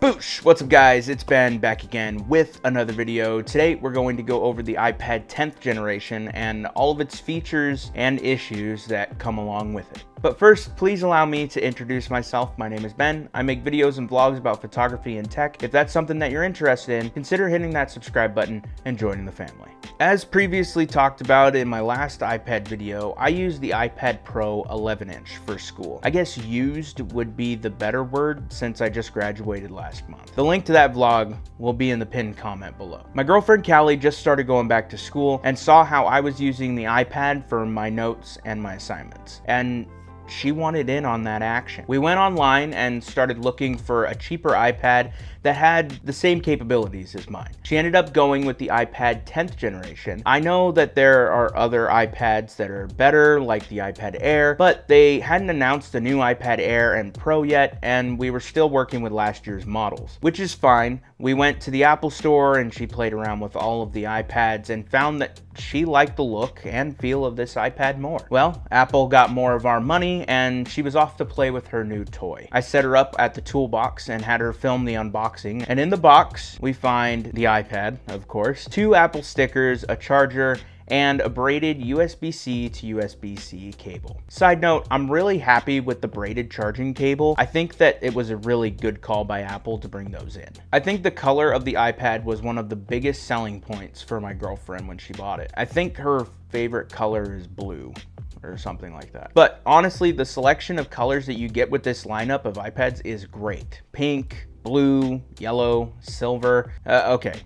Kaboosh! What's up guys, it's Ben back again with another video. Today we're going to go over the iPad 10th generation and all of its features and issues that come along with it. But first, please allow me to introduce myself. My name is Ben. I make videos and vlogs about photography and tech. If that's something that you're interested in, consider hitting that subscribe button and joining the family. As previously talked about in my last iPad video, I used the iPad Pro 11-inch for school. I guess used would be the better word since I just graduated last month. The link to that vlog will be in the pinned comment below. My girlfriend Callie just started going back to school and saw how I was using the iPad for my notes and my assignments. And she wanted in on that action. We went online and started looking for a cheaper iPad that had the same capabilities as mine. She ended up going with the iPad 10th generation. I know that there are other iPads that are better, like the iPad Air, but they hadn't announced the new iPad Air and Pro yet, and we were still working with last year's models, which is fine. We went to the Apple store and she played around with all of the iPads and found that she liked the look and feel of this iPad more. Well, Apple got more of our money and she was off to play with her new toy. I set her up at the toolbox and had her film the unboxing. And in the box, we find the iPad, of course, 2 Apple stickers, a charger, and a braided USB-C to USB-C cable. Side note, I'm really happy with the braided charging cable. I think that it was a really good call by Apple to bring those in. I think the color of the iPad was one of the biggest selling points for my girlfriend when she bought it. I think her favorite color is blue or something like that. But honestly, the selection of colors that you get with this lineup of iPads is great. Pink, blue, yellow, silver. Okay,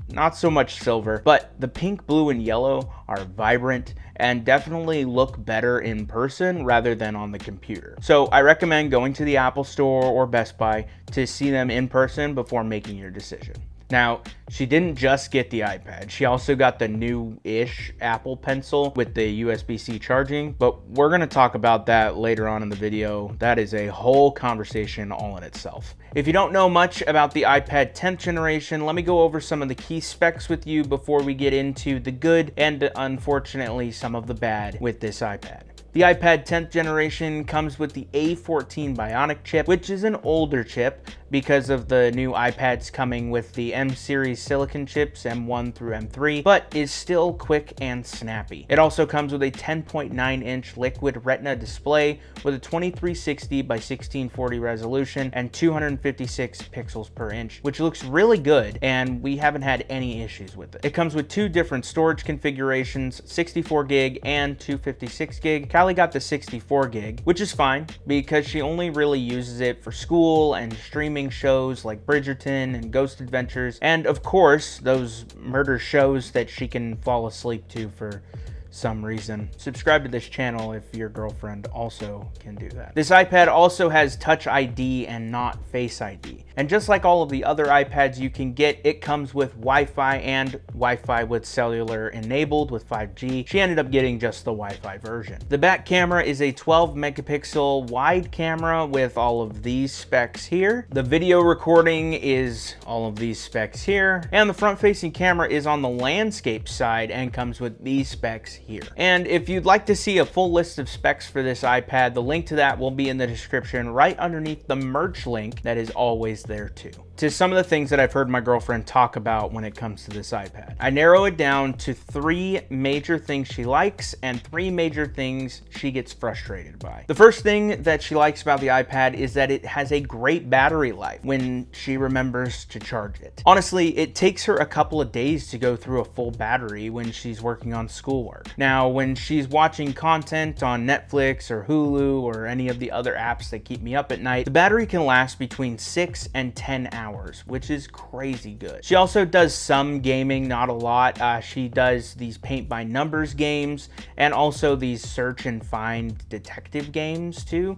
not so much silver, but the pink, blue, and yellow are vibrant and definitely look better in person rather than on the computer. So I recommend going to the Apple Store or Best Buy to see them in person before making your decision. Now, she didn't just get the iPad, she also got the new-ish Apple Pencil with the USB-C charging, but we're gonna talk about that later on in the video. That is a whole conversation all in itself. If you don't know much about the iPad 10th generation, let me go over some of the key specs with you before we get into the good and unfortunately some of the bad with this iPad. The iPad 10th generation comes with the A14 Bionic chip, which is an older chip because of the new iPads coming with the M-series silicon chips, M1 through M3, but is still quick and snappy. It also comes with a 10.9-inch liquid retina display with a 2360 by 1640 resolution and 256 pixels per inch, which looks really good, and we haven't had any issues with it. It comes with 2 different storage configurations, 64 gig and 256 gig. Callie got the 64 gig, which is fine because she only really uses it for school and streaming shows like Bridgerton and Ghost Adventures, and of course those murder shows that she can fall asleep to for some reason. Subscribe to this channel if your girlfriend also can do that. This iPad also has Touch ID and not Face ID. And just like all of the other iPads you can get, it comes with Wi-Fi and Wi-Fi with cellular enabled with 5G. She ended up getting just the Wi-Fi version. The back camera is a 12 megapixel wide camera with all of these specs here. The video recording is all of these specs here. And the front facing camera is on the landscape side and comes with these specs here. And if you'd like to see a full list of specs for this iPad, the link to that will be in the description right underneath the merch link that is always there too. To some of the things that I've heard my girlfriend talk about when it comes to this iPad. I narrow it down to 3 major things she likes and 3 major things she gets frustrated by. The first thing that she likes about the iPad is that it has a great battery life when she remembers to charge it. Honestly, it takes her a couple of days to go through a full battery when she's working on schoolwork. Now, when she's watching content on Netflix or Hulu or any of the other apps that keep me up at night, the battery can last between 6 and 10 hours, which is crazy good. She also does some gaming, not a lot. She does these paint by numbers games and also these search and find detective games too,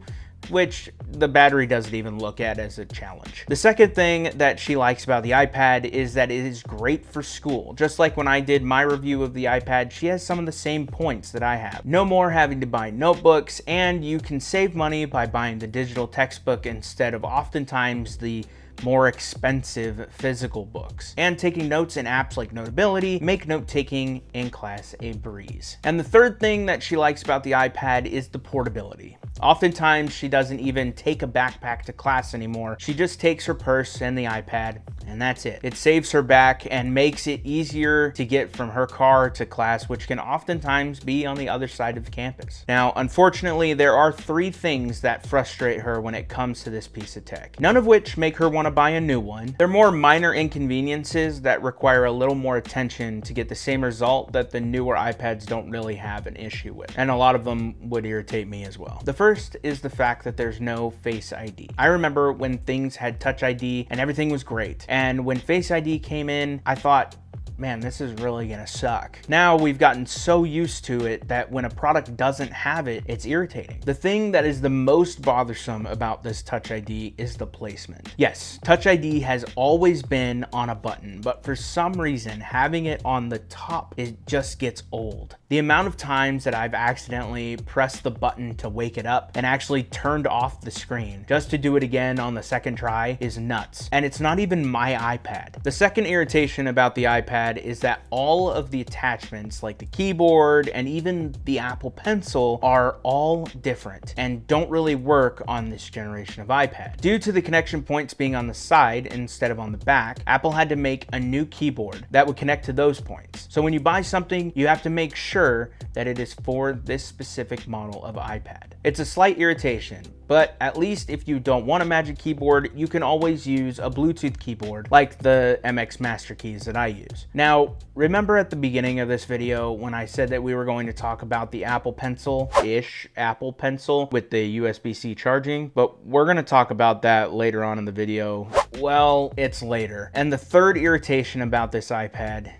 which the battery doesn't even look at as a challenge. The second thing that she likes about the iPad is that it is great for school. Just like when I did my review of the iPad, she has some of the same points that I have. No more having to buy notebooks, and you can save money by buying the digital textbook instead of oftentimes the more expensive physical books. And taking notes in apps like Notability make note-taking in class a breeze. And the third thing that she likes about the iPad is the portability. Oftentimes, she doesn't even take a backpack to class anymore. She just takes her purse and the iPad, and that's it. It saves her back and makes it easier to get from her car to class, which can oftentimes be on the other side of campus. Now, unfortunately, there are 3 things that frustrate her when it comes to this piece of tech, none of which make her want to buy a new one. They're more minor inconveniences that require a little more attention to get the same result that the newer iPads don't really have an issue with, and a lot of them would irritate me as well. The first is the fact that there's no Face ID. I remember when things had Touch ID and everything was great, and when Face ID came in, I thought, man, this is really gonna suck. Now we've gotten so used to it that when a product doesn't have it, it's irritating. The thing that is the most bothersome about this Touch ID is the placement. Yes, Touch ID has always been on a button, but for some reason, having it on the top, it just gets old. The amount of times that I've accidentally pressed the button to wake it up and actually turned off the screen just to do it again on the second try is nuts. And it's not even my iPad. The second irritation about the iPad is that all of the attachments like the keyboard and even the Apple Pencil are all different and don't really work on this generation of iPad. Due to the connection points being on the side instead of on the back, Apple had to make a new keyboard that would connect to those points. So when you buy something, you have to make sure that it is for this specific model of iPad. It's a slight irritation, but at least if you don't want a Magic Keyboard, you can always use a Bluetooth keyboard like the MX Master Keys that I use. Now, remember at the beginning of this video when I said that we were going to talk about the Apple Pencil-ish Apple Pencil with the USB-C charging, but we're going to talk about that later on in the video. Well, it's later. And the third irritation about this iPad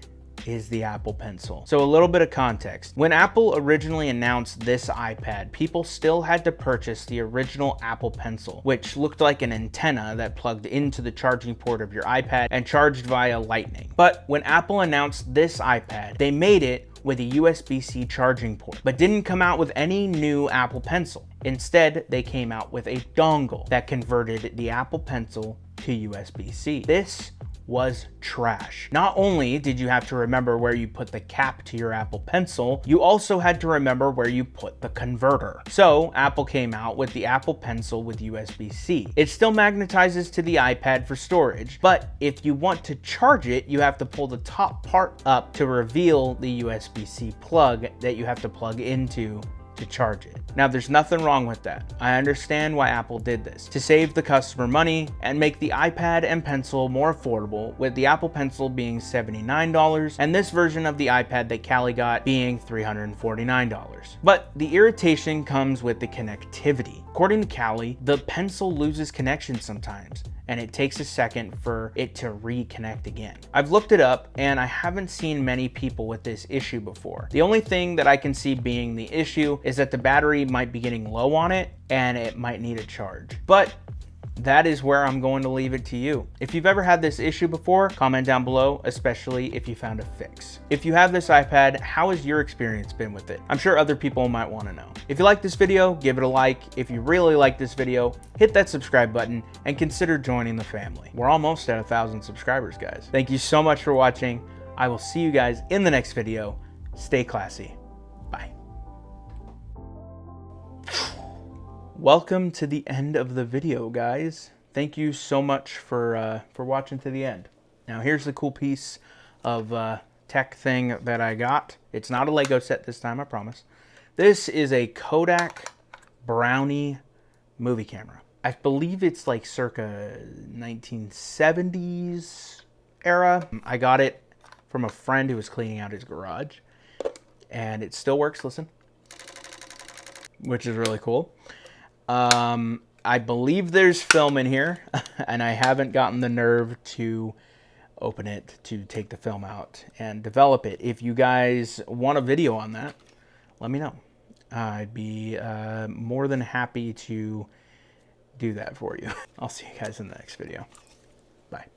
is the Apple Pencil. So a little bit of context. When Apple originally announced this iPad, people still had to purchase the original Apple Pencil, which looked like an antenna that plugged into the charging port of your iPad and charged via Lightning. But when Apple announced this iPad, they made it with a USB-C charging port, but didn't come out with any new Apple Pencil. Instead, they came out with a dongle that converted the Apple Pencil to USB-C. This was trash. Not only did you have to remember where you put the cap to your Apple Pencil, you also had to remember where you put the converter. So Apple came out with the Apple Pencil with USB-C. It still magnetizes to the iPad for storage, but if you want to charge it, you have to pull the top part up to reveal the USB-C plug that you have to plug into to charge it. Now, there's nothing wrong with that. I understand why Apple did this, to save the customer money and make the iPad and Pencil more affordable, with the Apple Pencil being $79 and this version of the iPad that Callie got being $349. But the irritation comes with the connectivity. According to Callie, the Pencil loses connection sometimes, and it takes a second for it to reconnect again. I've looked it up and I haven't seen many people with this issue before. The only thing that I can see being the issue is that the battery might be getting low on it and it might need a charge. But that is where I'm going to leave it to you. If you've ever had this issue before, comment down below, especially if you found a fix. If you have this iPad, how has your experience been with it? I'm sure other people might want to know. If you like this video, give it a like. If you really like this video, hit that subscribe button and consider joining the family. We're almost at 1,000 subscribers, guys. Thank you so much for watching. I will see you guys in the next video. Stay classy. Bye. Welcome to the end of the video, guys. Thank you so much for watching to the end. Now here's the cool piece of tech thing that I got. It's not a Lego set this time, I promise. This is a Kodak Brownie movie camera. I believe it's like circa 1970s era. I got it from a friend who was cleaning out his garage, and it still works, listen, which is really cool. I believe there's film in here, and I haven't gotten the nerve to open it to take the film out and develop it. If you guys want a video on that, let me know. I'd be more than happy to do that for you. I'll see you guys in the next video. Bye.